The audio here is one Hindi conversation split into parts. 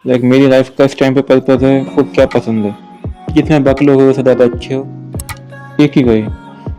मेरी लाइफ का इस टाइम पे पर्पज है, आपको क्या पसंद है, जितने बाकी लोग हो उससे ज़्यादा अच्छे हो, एक ही गए।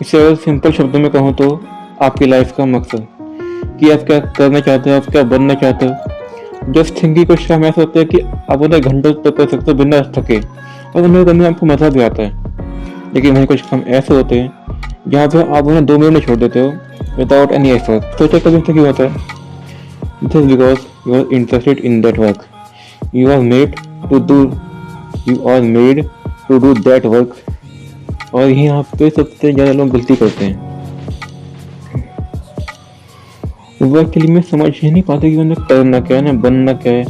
इससे अगर सिंपल शब्दों में कहूँ तो आपकी लाइफ का मकसद कि आप क्या करना चाहते हो, आप क्या बनना चाहते हो। जस्ट थिंकिंग कुछ काम ऐसा होता है कि आप उन्हें घंटों तक कर सकते हो बिना थके, और उन्हें करने में आपको मज़ा भी आता है। लेकिन वहीं कुछ काम ऐसे होते हैं जहाँ पे आप उन्हें 2 मिनट में छोड़ देते हो विदाउट एनी एफर्ट। सोचा कभी ऐसा क्यों होता है? This because you are interested in that work, you are made to do you are made to do that work। और यहाँ पे सबसे ज़्यादा लोग गलती करते हैं, वर्क के लिए मैं समझ ही नहीं पाते कि उन्हें करना क्या है, बनना क्या है,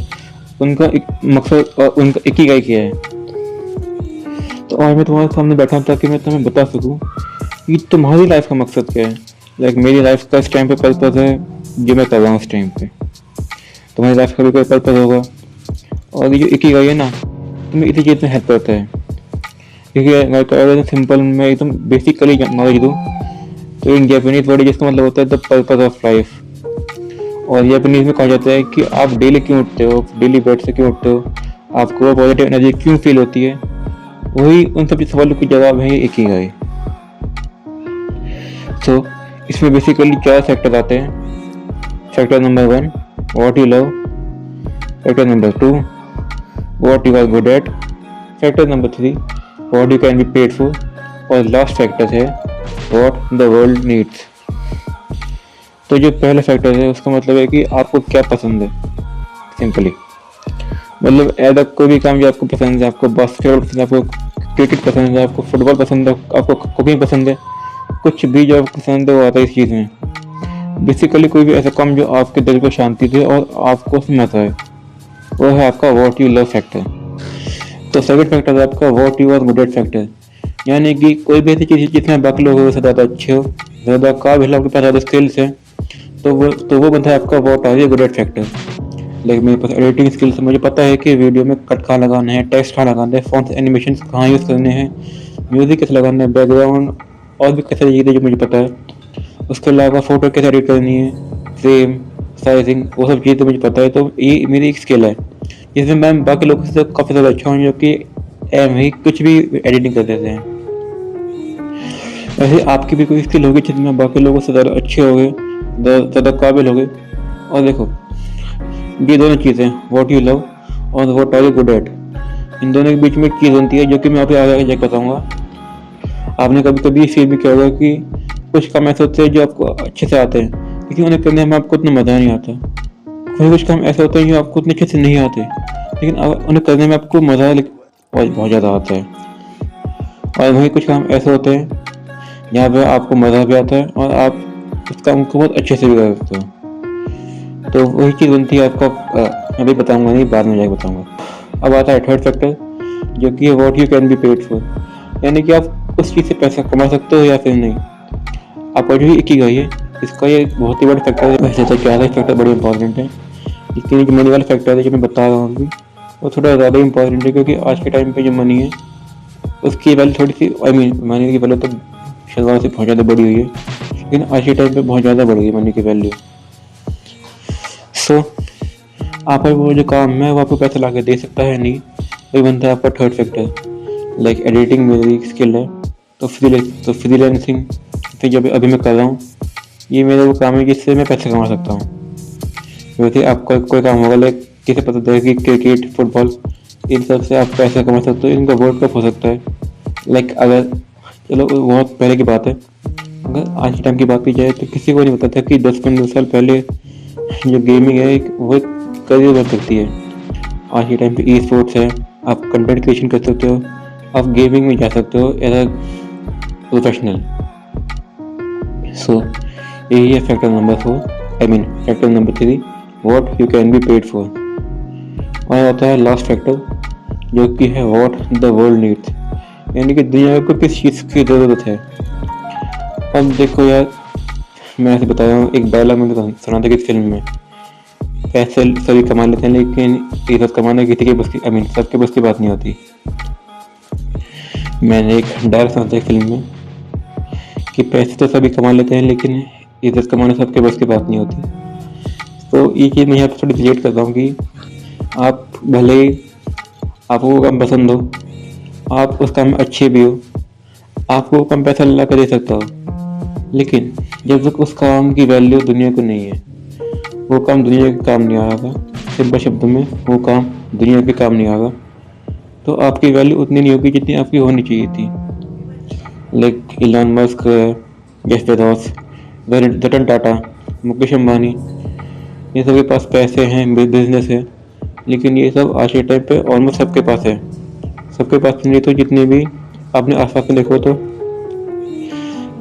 उनका एक मकसद और उनका इकिगाई क्या है। तो आज मैं तुम्हारे सामने बैठा हूं ताकि मैं तुम्हें बता सकूं कि तुम्हारी लाइफ का मकसद क्या है। मेरी लाइफ का इस टाइम पे पर्पज है जो मैं कर रहा हूँ इस टाइम पे। तुम्हारी लाइफ का भी कोई पर्पज होगा, और ये जो इकिगाई है ना, तुम्हें इसी चीज़ में हेल्प करता है। क्योंकि अगर सिंपल मैं एकदम बेसिकली नॉलेज दूँ तो इन जैपनीज वर्ड जिसका मतलब होता है द पर्पज ऑफ लाइफ। और जापानीज में कहा जाता है कि आप डेली क्यों उठते हो, डेली बेड से क्यों उठते हो, आपको पॉजिटिव एनर्जी क्यों फील होती है। वही उन सभी सवालों के जवाब है एक ही है। सो इसमें बेसिकली 4 फैक्टर आते हैं। Factor number 1, what you love. Factor number 2, what you are good at. Factor number 3, what you can be paid for. और लास्ट फैक्टर है व्हाट द वर्ल्ड नीड्स। तो जो पहला फैक्टर है उसका मतलब है कि आपको क्या पसंद है। सिंपली मतलब ऐसा कोई भी काम जो आपको पसंद है, आपको बास्केटबॉल पसंद है, आपको क्रिकेट पसंद है, आपको फुटबॉल पसंद है, आपको कुकिंग पसंद है, कुछ भी जो आपको पसंद है वो आता है इस चीज़ में। बेसिकली कोई भी ऐसा काम जो आपके दिल को शांति दे और आपको उसमें मजा है, वो है आपका वॉट यू लव फैक्टर। तो सेकंड फैक्टर है आपका what you are good at factor. यानी कि कोई भी ऐसी चीज़ जितने बाकी लोग हो उससे ज़्यादा अच्छे हो, ज़्यादा काबिल, आपके पास ज़्यादा स्किल्स है, तो वो बनता है आपका what are you good at factor. मेरे पास एडिटिंग स्किल्स, मुझे पता है कि वीडियो में कट कहाँ लगाना है, टेक्स्ट कहाँ लगाना है, फॉन्ट एनिमेशन कहाँ यूज़ करने हैं, म्यूज़िक कैसे लगाना है, बैकग्राउंड और भी कैसे चीज़ें जो मुझे पता है। उसके अलावा फ़ोटो कैसे एडिट करनी है, फ्रेम साइजिंग, वो सब चीज़ें मुझे पता है। तो ये मेरी एक स्किल है जिसमें मैं बाकी लोगों से काफ़ी ज़्यादा अच्छा हूँ, जो कि एम ही कुछ भी एडिटिंग कर देते हैं। वैसे आपकी भी कोई स्किल होगी जिसमें बाकी लोगों से ज़्यादा अच्छे हो गए, ज़्यादा काबिल हो गए। और देखो ये दोनों चीज़ें व्हाट यू लव और what are you good at, इन दोनों के बीच में एक चीज़ बनती है जो कि मैं आप आगे जाकर बताऊँगा। आपने कभी कभी फील भी किया होगा कि कुछ काम ऐसे होते हैं जो आपको अच्छे से आते हैं, लेकिन उन्हें करने में आपको उतना मज़ा नहीं आता। कोई कुछ काम ऐसे होते हैं जो आपको उतने अच्छे से नहीं आते, लेकिन उन्हें करने में आपको मज़ा बहुत ज़्यादा आता है। और वहीं कुछ काम ऐसे होते हैं जहाँ पे आपको मज़ा भी आता है और आप उस काम को बहुत अच्छे से भी कर सकते हो। तो वही चीज़ बनती है आपका, अभी बताऊंगा नहीं, बाद में जाके बताऊंगा। अब आता है थर्ड फैक्टर जो कि है what you can be paid for. यानी कि आप उस चीज़ से पैसा कमा सकते हो या फिर नहीं। आपका जो एक ही गई है, इसका ये बहुत ही बड़ा फैक्टर है। वैसे तो क्या फैक्टर बड़े इंपॉर्टेंट है, लेकिन जो मनी वाला फैक्टर है जो मैं बता रहा हूँ अभी, वो थोड़ा ज़्यादा इंपॉर्टेंट है। क्योंकि आज के टाइम पे जो मनी है उसकी वैल्यू थोड़ी सी, मनी की वैल्यू तो शुरुआत से बहुत ज़्यादा बढ़ी हुई है, लेकिन आज के टाइम पे बहुत ज़्यादा बढ़ गई मनी की वैल्यू। सो आपका वो जो काम है वो आपको पैसा ला के दे सकता है नहीं, वही बनता है आपका थर्ड फैक्टर। एडिटिंग मेरी स्किल है, तो फ्रीलांसिंग तो जब अभी मैं कर रहा हूँ, ये मेरा वो काम है जिससे मैं पैसा कमा सकता हूँ। वैसे आपका कोई काम होगा किसे पता है कि क्रिकेट फुटबॉल इन सब से आप पैसा कमा सकते हो, इनका वर्ल्ड कप हो सकता है। अगर चलो बहुत पहले की बात है, अगर आज के टाइम की बात की जाए तो किसी को नहीं पता था कि 10-15 साल पहले जो गेमिंग है वो करियर बन सकती है। आज के टाइम पे ई स्पोर्ट्स है, आप कंटेंट क्रिएशन कर सकते हो, आप गेमिंग में जा सकते हो एज अ प्रोफेशनल। सो यही है factor number 4, factor number 3, what you can be paid for. और आता है लास्ट फैक्टर जो कि है व्हाट द वर्ल्ड नीड्स। यानी कि दुनिया को किस चीज़ की ज़रूरत है। अब देखो यार, मैं ऐसे बता रहा हूँ, एक डायलॉग मैंने सुना था किस फिल्म में, पैसे सभी कमा लेते हैं लेकिन इज्जत कमाना किसी के बस की, सबके बस की बात नहीं होती। मैंने एक डायलॉग सुना था फिल्म में कि पैसे तो सभी कमा लेते हैं लेकिन इज्जत कमाना सबके बस की बात नहीं होती। तो ये चीज़ मैं यहाँ पर थोड़ी रिलेट करता हूँ कि आप भले ही आपको वो काम पसंद हो, आप उस काम में अच्छे भी हो, आपको वो काम पैसा ला कर दे सकता हो, लेकिन जब तक उस काम की वैल्यू दुनिया को नहीं है, वो काम दुनिया के काम नहीं आएगा, सिंपल शब्दों में वो काम दुनिया के काम नहीं आएगा, तो आपकी वैल्यू उतनी नहीं होगी जितनी आपकी होनी चाहिए थी। Like Elon Musk, Jeff Bezos, Ratan Tata, Mukesh Ambani, ये सब के पास पैसे हैं, बिजनेस है, लेकिन ये सब आज के टाइम पे ऑलमोस्ट सबके पास है। सबके पास नहीं तो जितने भी आपने आसपास में देखो तो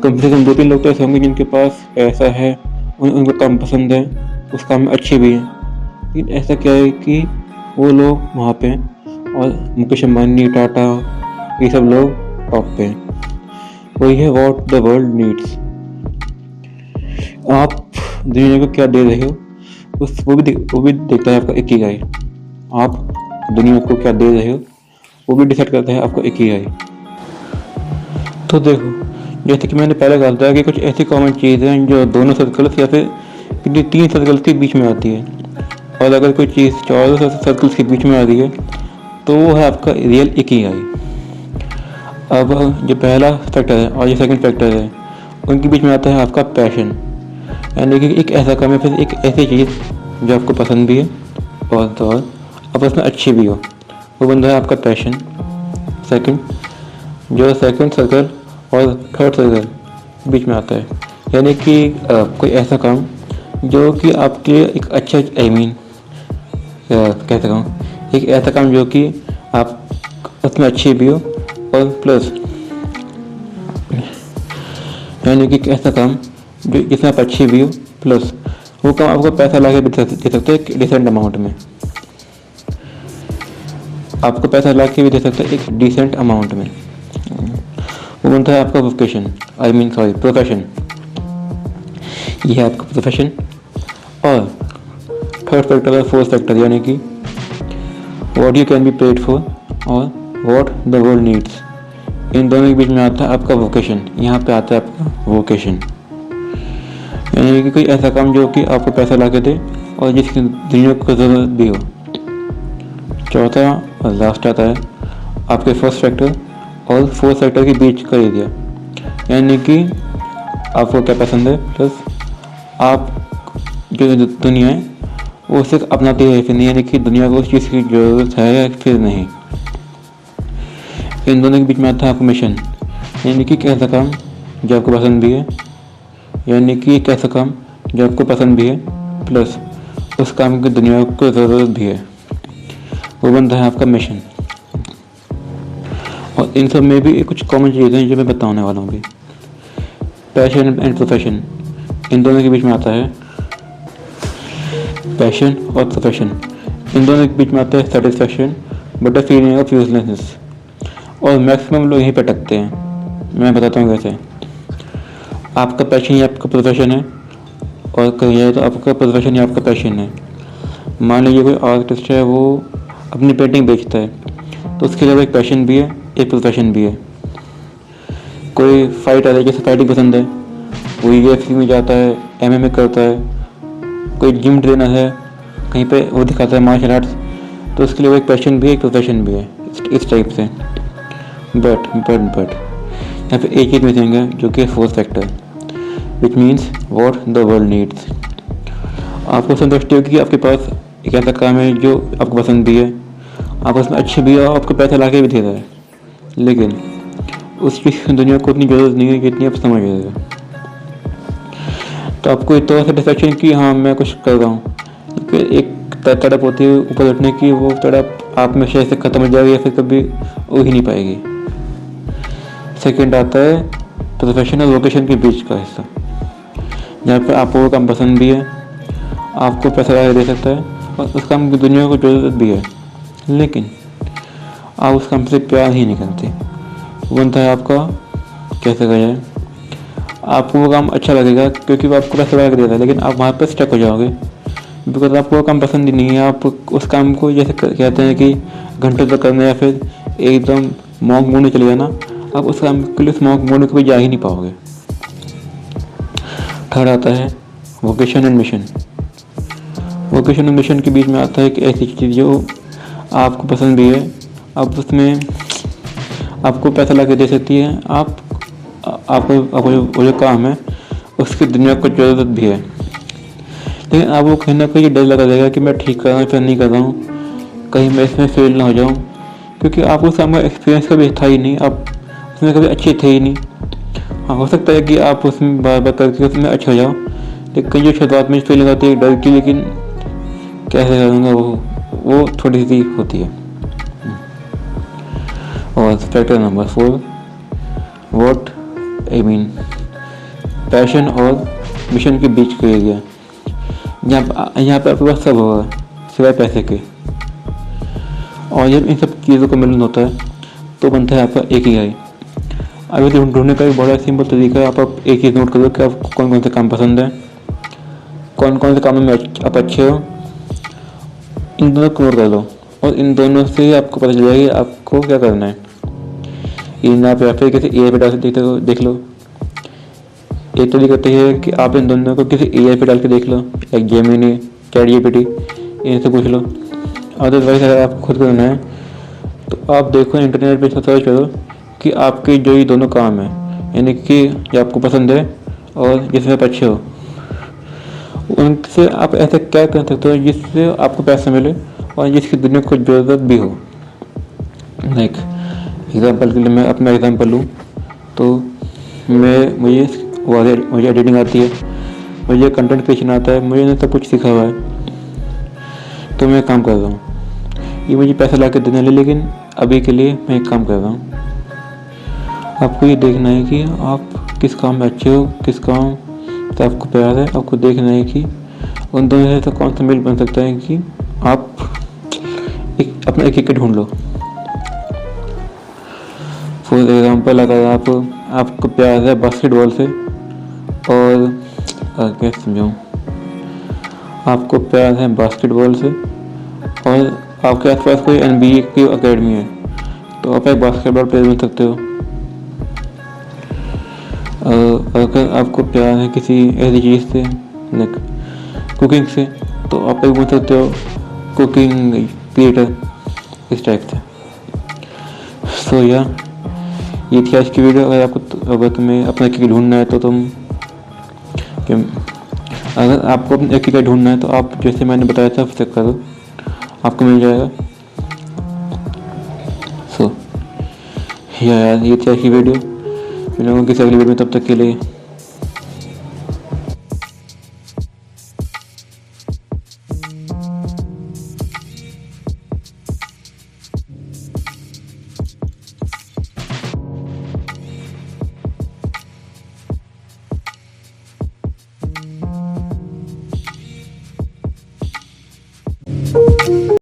कम से कम 2-3 लोग तो ऐसे होंगे जिनके पास पैसा है, उनको काम पसंद है, उस काम में अच्छे भी हैं, लेकिन ऐसा क्या है कि वो लोग वहाँ पे हैं और मुकेश अंबानी, टाटा, ये सब लोग टॉप पे हैं। वही है व्हाट द वर्ल्ड नीड्स। आप दुनिया को क्या दे रहे हो, वो भी देखता है आपका इकिगाई। आप दुनिया को क्या दे रहे हो वो भी डिसाइड करता है आपका इकिगाई। तो देखो, जैसे कि मैंने पहले कहा था कि कुछ ऐसी कॉमन चीज़ हैं जो दोनों सर्कल्स या फिर किसी 3 सर्कल्स के बीच में आती है, और अगर कोई चीज़ 4 सर्कल्स के बीच में आ रही है तो वो है आपका रियल इकिगाई। अब जो पहला फैक्टर है और जो सेकंड फैक्टर है, उनके बीच में आता है आपका पैशन, यानी कि एक ऐसा काम है, फिर एक ऐसी चीज़ जो आपको पसंद भी है और आप उसमें अच्छी भी हो, वो बनता है आपका पैशन। जो सेकंड सर्कल और थर्ड सर्कल बीच में आता है, यानी कि कोई ऐसा काम जो कि आपके एक अच्छा कैसे कहूँ, एक ऐसा काम जो कि आप उसमें अच्छे भी हो और प्लस यानी कि एक ऐसा काम जो जिसमें आप अच्छी भी हो, प्लस वो काम आपको पैसा ला के दे सकते हैं डिसेंट अमाउंट में। आपको पैसा ला के भी दे सकते हैं एक डिसेंट अमाउंट में। वो बनता है आपका प्रोफेशन। ये है आपका प्रोफेशन। और थर्ड फैक्टर है फोर्थ फैक्टर, यानी कि what you can be paid for और व्हाट द वर्ल्ड नीड्स। इन दोनों के बीच में आता है आपका वोकेशन। यहाँ पे आता है आपका वोकेशन, यानी कि कोई ऐसा काम जो कि आपको पैसा ला के दे और जिसकी दुनिया को ज़रूरत भी हो। चौथा और लास्ट आता है आपके फर्स्ट फैक्टर और फोर्थ फैक्टर के बीच का एरिया, यानी कि आपको क्या पसंद है प्लस आप जो दुनिया है वो उसे अपनाती है फिर नहीं, यानी कि दुनिया को उस चीज़ की ज़रूरत है या फिर नहीं। इन दोनों के बीच में आता है आपका मिशन, यानी कि कैसा काम जो आपको पसंद भी है, यानी कि एक ऐसा काम जो आपको पसंद भी है प्लस उस काम की दुनिया को ज़रूरत भी है, वो बनता है आपका मिशन। और इन सब में भी कुछ कॉमन चीज़ें हैं जो मैं बताने वाला हूँ। पैशन एंड प्रोफेशन, इन दोनों के बीच में आता है पैशन और प्रोफेशन। इन दोनों के बीच में आता है satisfaction but a feeling of uselessness. और मैक्सिमम लोग यहीं पे अटकते हैं। मैं बताता हूँ कैसे। आपका पैशन या आपका प्रोफेशन है, और कहीं जाए तो आपका प्रोफेशन या आपका पैशन है। मान लीजिए कोई आर्टिस्ट है, वो अपनी पेंटिंग बेचता है, तो उसके लिए एक पैशन भी है, एक प्रोफेशन भी है। कोई फाइटर है, जैसे फाइटिंग पसंद है, वो UFC में जाता है, MMA करता है। कोई जिम ट्रेनर है, कहीं पे वो दिखाता है मार्शल आर्ट्स, तो उसके लिए वो एक पैशन भी है, एक प्रोफेशन भी है, इस टाइप से। बट यहाँ पे एक चीज़ मिसिंग है जो कि fourth factor, which means what the world needs. आपको संतुष्टि होगी कि आपके पास एक ऐसा काम है जो आपको पसंद भी है, आप उसमें अच्छे भी हो, आपको पैसा ला के भी दे रहा है, लेकिन उस चीज़ की दुनिया को उतनी ज़रूरत नहीं है जितनी आप समझ रहे हो। तो आपको इतना सेटिस्फैक्शन कि हाँ मैं कुछ कर रहा हूँ, एक तड़प होती है ऊपर उठने की, वो तड़प आप में शायद से ख़त्म हो जाएगी या फिर कभी हो ही नहीं पाएगी। सेकंड आता है प्रोफेशन और वोकेशन के बीच का हिस्सा, जहाँ पे आपको वो काम पसंद भी है, आपको पैसा ला दे सकता है और उस काम की दुनिया को ज़रूरत भी है, लेकिन आप उस काम से प्यार ही नहीं करते। वो बनता है आपका कैसे कहा जाए, आपको वो काम अच्छा लगेगा क्योंकि वो आपको पैसा लगा देता है, लेकिन आप वहाँ पर स्टक हो जाओगे बिकॉज आपको वो काम पसंद ही नहीं है। आप उस काम को जैसे कहते हैं कि घंटों तक करना या फिर एकदम मॉक मोड में चले जाना, आप उस काम के लिए उस मॉक मोड में कभी जा ही नहीं पाओगे। थर्ड आता है वोकेशन एंड मिशन। वोकेशन और मिशन के बीच में आता है कि ऐसी चीज़ जो आपको पसंद भी है, आप उसमें आपको पैसा ला के दे सकती है, आपको जो काम है उसकी दुनिया को ज़रूरत भी है। लेकिन आपको कहीं ना कहीं डर लगा रहेगा कि मैं ठीक कर रहा हूँ फिर नहीं कर रहा हूँ, कहीं मैं इसमें फेल ना हो जाऊँ, क्योंकि आपको सामने एक्सपीरियंस कभी था ही नहीं, आप उसमें कभी अच्छे थे ही नहीं। हाँ, हो सकता है कि आप उसमें बार बार करके उसमें अच्छे हो जाओ, लेकिन जो शुरुआत में फीलिंग आती है डर की, लेकिन कैसे करूँगा वो थोड़ी सी होती है। और factor number 4, what I mean, passion और मिशन के बीच का एरिया। यहाँ पे आपके पास सब होगा सिवाय पैसे के, और जब इन सब चीज़ों का मिलन होता है तो बनता है आपका एक ही है। अभी तो ढूंढने का एक बड़ा सिंपल तरीका है, आप एक चीज़ नोट कर लो कि आपको कौन कौन से काम पसंद है, कौन कौन से कामों में आप अच्छे हो, इन दोनों को नोट कर लो, और इन दोनों से ही आपको पता चल जाएगा कि आपको क्या करना है। इन आप या फिर किसी AI पे डाल के देख लो। एक तरीका तो ये है कि आप इन दोनों को किसी AI पे डाल के देख लो, एक जेमिनी, ChatGPT, इनसे पूछ लो। अदरवाइज अगर आपको खुद करना है तो आप देखो इंटरनेट पे सर्च करो कि आपके जो ये दोनों काम है, यानी कि जो आपको पसंद है और जिसमें आप अच्छे हो, उनसे आप ऐसा क्या कर सकते हो जिससे आपको पैसा मिले और जिसकी दुनिया को ज़रूरत भी हो। लाइक एग्जांपल के लिए मैं अपना एग्जांपल लूँ तो मुझे एडिटिंग आती है, मुझे कंटेंट क्रिएशन आता है, मुझे सब कुछ सीखा हुआ है, तो मैं काम कर रहा हूँ। ये मुझे पैसा ला के देने लगे, लेकिन अभी के लिए मैं एक काम कर रहा हूँ। आपको ये देखना है कि आप किस काम में अच्छे हो, किस काम से आपको प्यार है। आपको देखना है कि उन दोनों से तो कौन सा मेल बन सकता है कि आप अपना एक ढूंढ लो। फॉर एग्जाम्पल, अगर आपको प्यार है बास्केटबॉल से, और कैसे समझाऊँ, आपको प्यार है बास्केटबॉल से और आपके आसपास कोई NBA की अकेडमी है, तो आप एक बास्केटबॉल प्लेयर बन सकते हो। अगर आपको प्यार है किसी ऐसी चीज़ से, लाइक कुकिंग से, तो आप एक बन सकते हो कुकिंग क्रिएटर, इस टाइप से। सो ये थी आज की वीडियो। अगर तुम्हें अपना एक ढूंढना है तो अगर आपको अपना एक ढूंढना है तो आप जैसे मैंने बताया था वैसे करो, आपको मिल जाएगा। सो यार, ये थी आज की वीडियो। मिलूंगा किसी अगली वीडियो में, तब तक के लिए